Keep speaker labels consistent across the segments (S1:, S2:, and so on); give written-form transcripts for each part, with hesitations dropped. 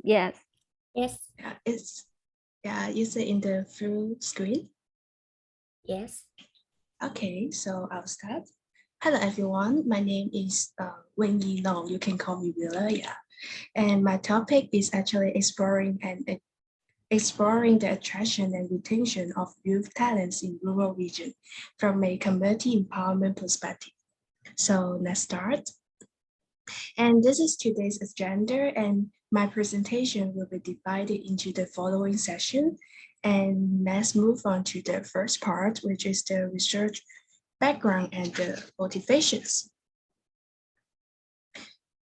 S1: Yes.
S2: Yes.
S3: Is it in the full screen?
S2: Yes.
S3: Okay, so I'll start. Hello everyone, my name is Weng. You can call me Willa, And my topic is actually exploring the attraction and retention of youth talents in rural region from a community empowerment perspective. So let's start. And this is today's agenda, and my presentation will be divided into the following session. And let's move on to the first part, which is the research background and the motivations.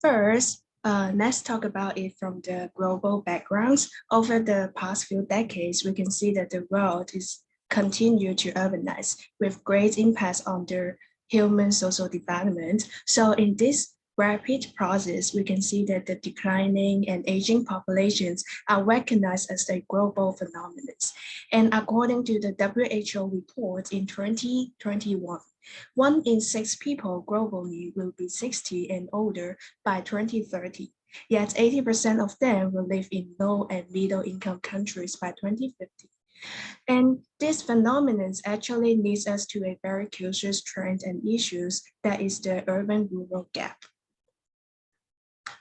S3: First, let's talk about it from the global backgrounds. Over the past few decades, we can see that the world is continue to urbanize with great impacts on the human social development. So in this rapid process, we can see that the declining and aging populations are recognized as a global phenomenon. And according to the WHO report in 2021, 1 in 6 people globally will be 60 and older by 2030. Yet 80% of them will live in low and middle income countries by 2050. And this phenomenon actually leads us to a very curious trend and issues that is the urban-rural gap.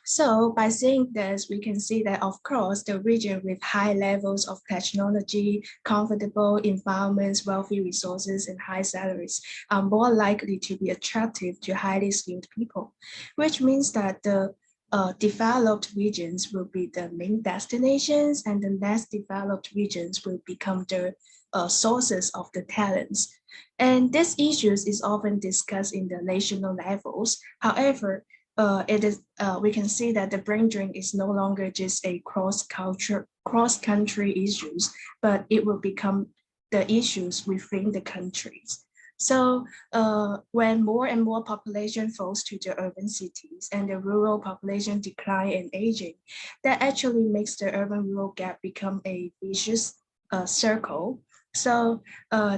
S3: So by seeing this, we can see that, of course, the region with high levels of technology, comfortable environments, wealthy resources, and high salaries are more likely to be attractive to highly skilled people, which means that the developed regions will be the main destinations and the less developed regions will become the sources of the talents. And this issues is often discussed in the national levels. However, we can see that the brain drain is no longer just a cross-country issues, but it will become the issues within the countries. So when more and more population falls to the urban cities and the rural population decline and aging, that actually makes the urban-rural gap become a vicious circle. So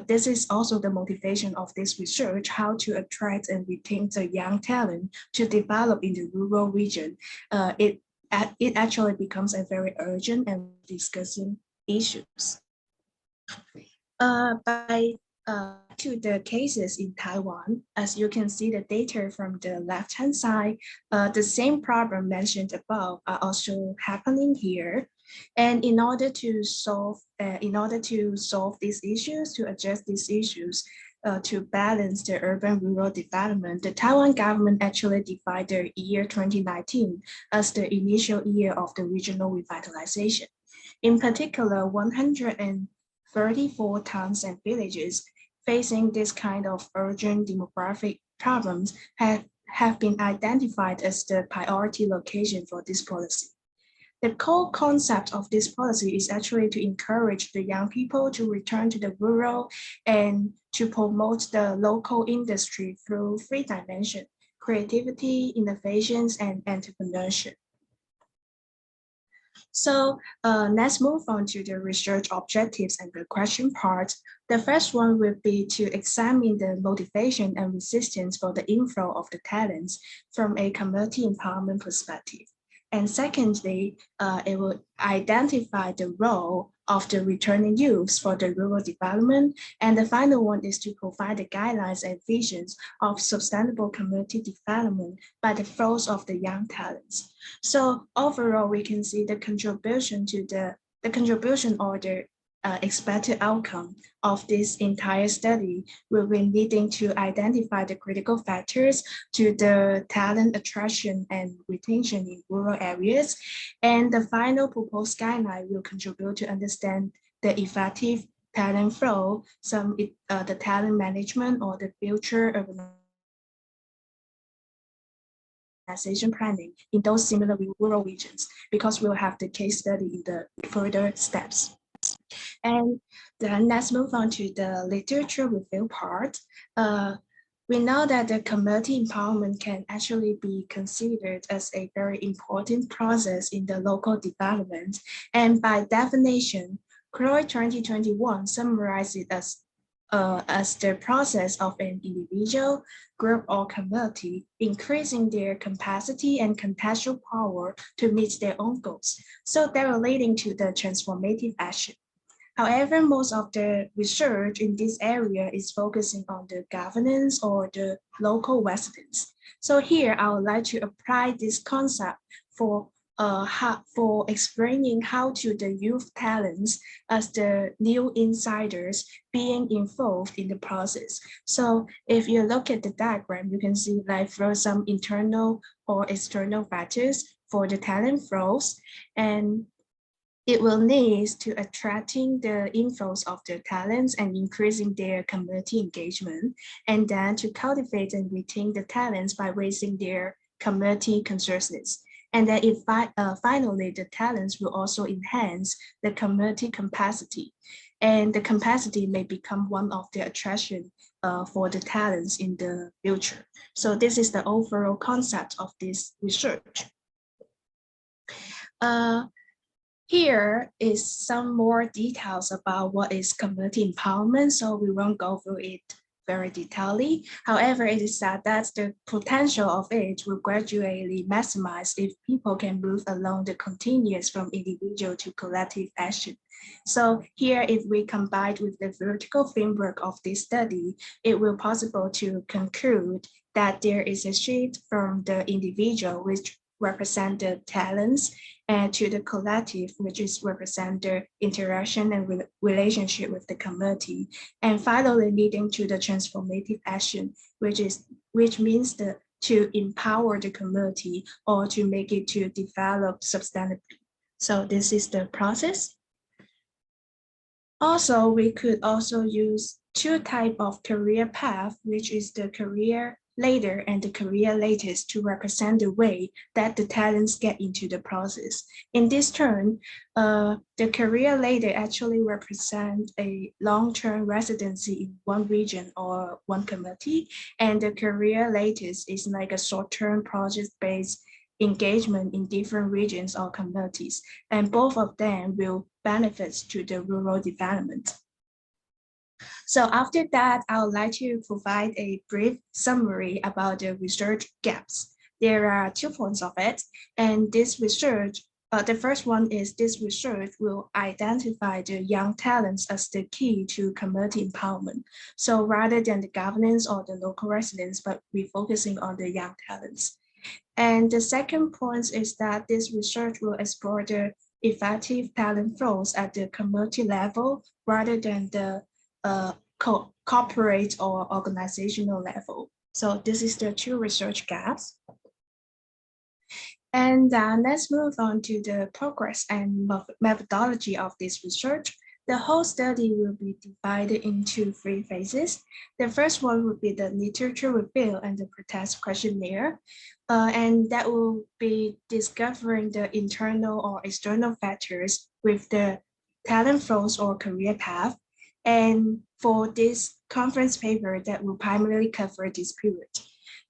S3: this is also the motivation of this research, how to attract and retain the young talent to develop in the rural region. It actually becomes a very urgent and discussing issues. By to the cases in Taiwan, as you can see the data from the left-hand side, the same problem mentioned above are also happening here. And in order to solve these issues, to address these issues, to balance the urban-rural development, the Taiwan government actually defined the year 2019 as the initial year of the regional revitalization. In particular, 134 towns and villages facing this kind of urgent demographic problems have been identified as the priority location for this policy. The core concept of this policy is actually to encourage the young people to return to the rural and to promote the local industry through 3 dimensions: creativity, innovations, and entrepreneurship. So let's move on to the research objectives and the question part. The first one will be to examine the motivation and resistance for the inflow of the talents from a community empowerment perspective. And secondly, it will identify the role of the returning youths for the rural development. And the final one is to provide the guidelines and visions of sustainable community development by the flows of the young talents. So overall, we can see the contribution to the contribution or the expected outcome of this entire study will be needing to identify the critical factors to the talent attraction and retention in rural areas. And the final proposed guideline will contribute to understand the effective talent flow, the talent management or the future urbanization planning in those similar rural regions, because we'll have the case study in the further steps. And then let's move on to the literature review part. We know that the community empowerment can actually be considered as a very important process in the local development. And by definition, CROI 2021 summarizes it as as the process of an individual, group, or community, increasing their capacity and contextual power to meet their own goals. So they're relating to the transformative action. However, most of the research in this area is focusing on the governance or the local residents. So here, I would like to apply this concept for for explaining how to the youth talents as the new insiders being involved in the process. So if you look at the diagram, you can see like there are some internal or external factors for the talent flows, and it will lead to attracting the inflows of the talents and increasing their community engagement, and then to cultivate and retain the talents by raising their community consciousness. And then finally, the talents will also enhance the community capacity. And the capacity may become one of the attraction for the talents in the future. So this is the overall concept of this research. Here is some more details about what is community empowerment, so we won't go through it very detailedly. However, it is said that the potential of it will gradually maximize if people can move along the continuous from individual to collective action. So here, if we combine with the vertical framework of this study, it will possible to conclude that there is a shift from the individual, which represent the talents, and to the collective, which is represent the interaction and relationship with the community, and finally leading to the transformative action, which means to empower the community or to make it to develop sustainably. So this is the process. Also, we could also use two types of career path, which is the career later and the career latest, to represent the way that the talents get into the process. In this turn, the career later actually represent a long-term residency in one region or one community, and the career latest is like a short-term project-based engagement in different regions or communities, and both of them will benefit to the rural development. So after that, I would like to provide a brief summary about the research gaps. There are 2 points of it, and this research, the first one is this research will identify the young talents as the key to community empowerment. So rather than the governance or the local residents, but we're focusing on the young talents. And the second point is that this research will explore the effective talent flows at the community level rather than the corporate or organizational level. So this is the 2 research gaps. And let's move on to the progress and methodology of this research. The whole study will be divided into 3 phases. The first one would be the literature review and the pretest questionnaire. And that will be discovering the internal or external factors with the talent flows or career path. And for this conference paper, that will primarily cover this period.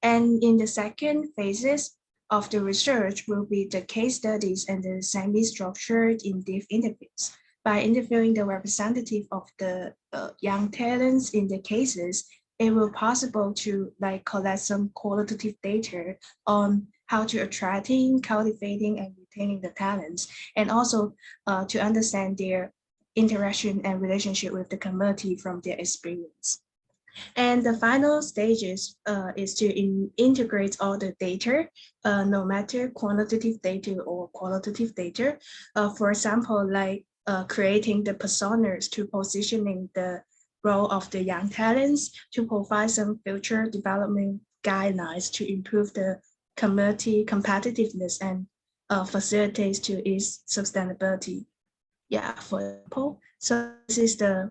S3: And in the second phases of the research will be the case studies and the semi-structured in-depth interviews. By interviewing the representative of the young talents in the cases, it will possible to collect some qualitative data on how to attracting, cultivating, and retaining the talents, and also to understand their interaction and relationship with the community from their experience. And the final stages is to integrate all the data, no matter quantitative data or qualitative data. For example, creating the personas to positioning the role of the young talents, to provide some future development guidelines to improve the community competitiveness and facilitates to its sustainability. Yeah, for example, so this is the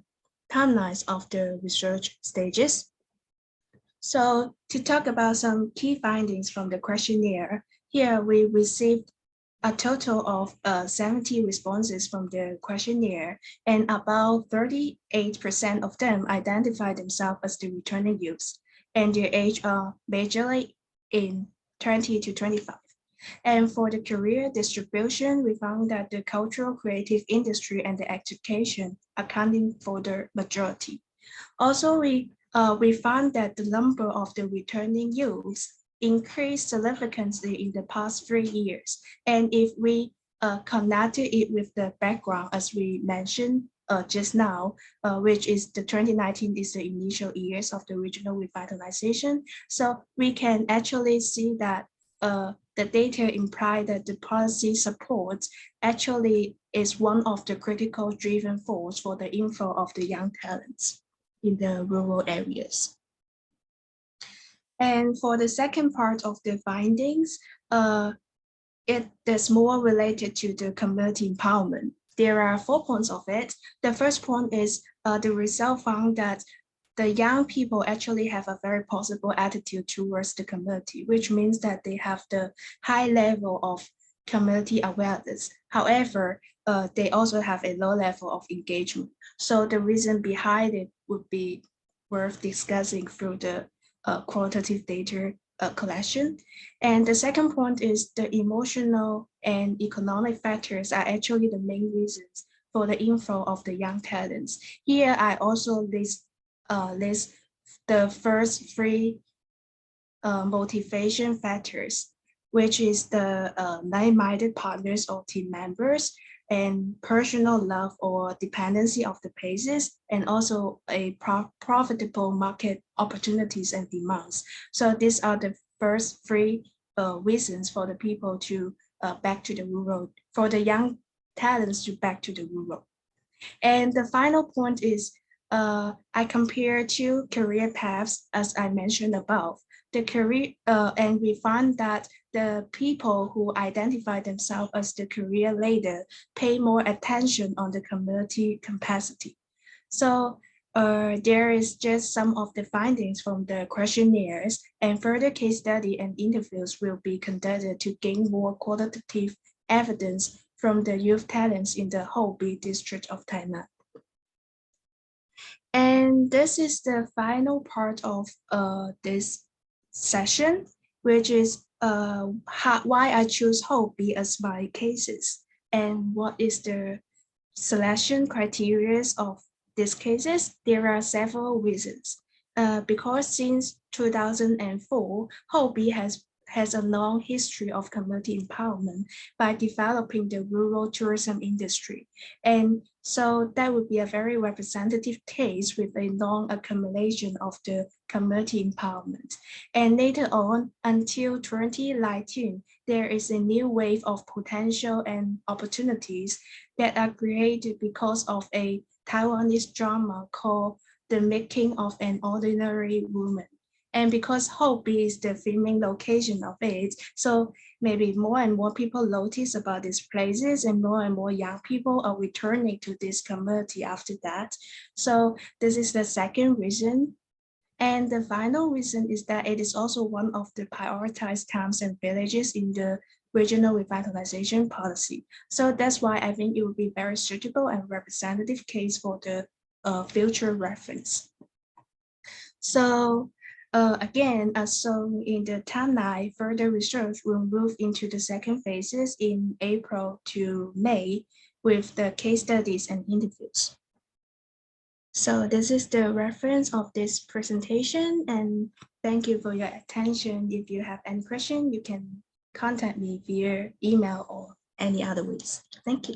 S3: timelines of the research stages. So to talk about some key findings from the questionnaire, here we received a total of 70 responses from the questionnaire, and about 38% of them identify themselves as the returning youths, and their age are majorly in 20 to 25. And for the career distribution, we found that the cultural creative industry and the education accounting for the majority. Also, we found that the number of the returning youths increased significantly in the past 3 years. And if we connected it with the background, as we mentioned just now, which is the 2019 is the initial years of the regional revitalization. So we can actually see that the data imply that the policy support actually is one of the critical driven force for the inflow of the young talents in the rural areas. And for the second part of the findings, it is more related to the community empowerment. There are 4 points of it. The first point is the result found that the young people actually have a very positive attitude towards the community, which means that they have the high level of community awareness. However, they also have a low level of engagement. So the reason behind it would be worth discussing through the qualitative data collection. And the second point is the emotional and economic factors are actually the main reasons for the inflow of the young talents. Here, I also list the first 3 motivation factors, which is the like-minded partners or team members, and personal love or dependency of the places, and also a profitable market opportunities and demands. So these are the first 3 reasons for the people to back to the rural, for the young talents to back to the rural. And the final point is I compare 2 career paths as I mentioned above. The career, and we found that the people who identify themselves as the career leader pay more attention on the community capacity. So there is just some of the findings from the questionnaires, and further case study and interviews will be conducted to gain more qualitative evidence from the youth talents in the Houbi district of Tainan. And this is the final part of this session, which is why I choose Houbi as my cases and what is the selection criteria of these cases. There are several reasons. Because since 2004, Houbi has a long history of community empowerment by developing the rural tourism industry. And so that would be a very representative case with a long accumulation of the community empowerment. And later on, until 2019, there is a new wave of potential and opportunities that are created because of a Taiwanese drama called The Making of an Ordinary Woman. And because Houbi is the filming location of it, so maybe more and more people notice about these places and more young people are returning to this community after that. So this is the second reason. And the final reason is that it is also one of the prioritized towns and villages in the regional revitalization policy. So that's why I think it would be very suitable and representative case for the future reference. So again, as shown in the timeline, further research will move into the second phases in April to May with the case studies and interviews. So this is the reference of this presentation, and thank you for your attention. If you have any question, you can contact me via email or any other ways. Thank you.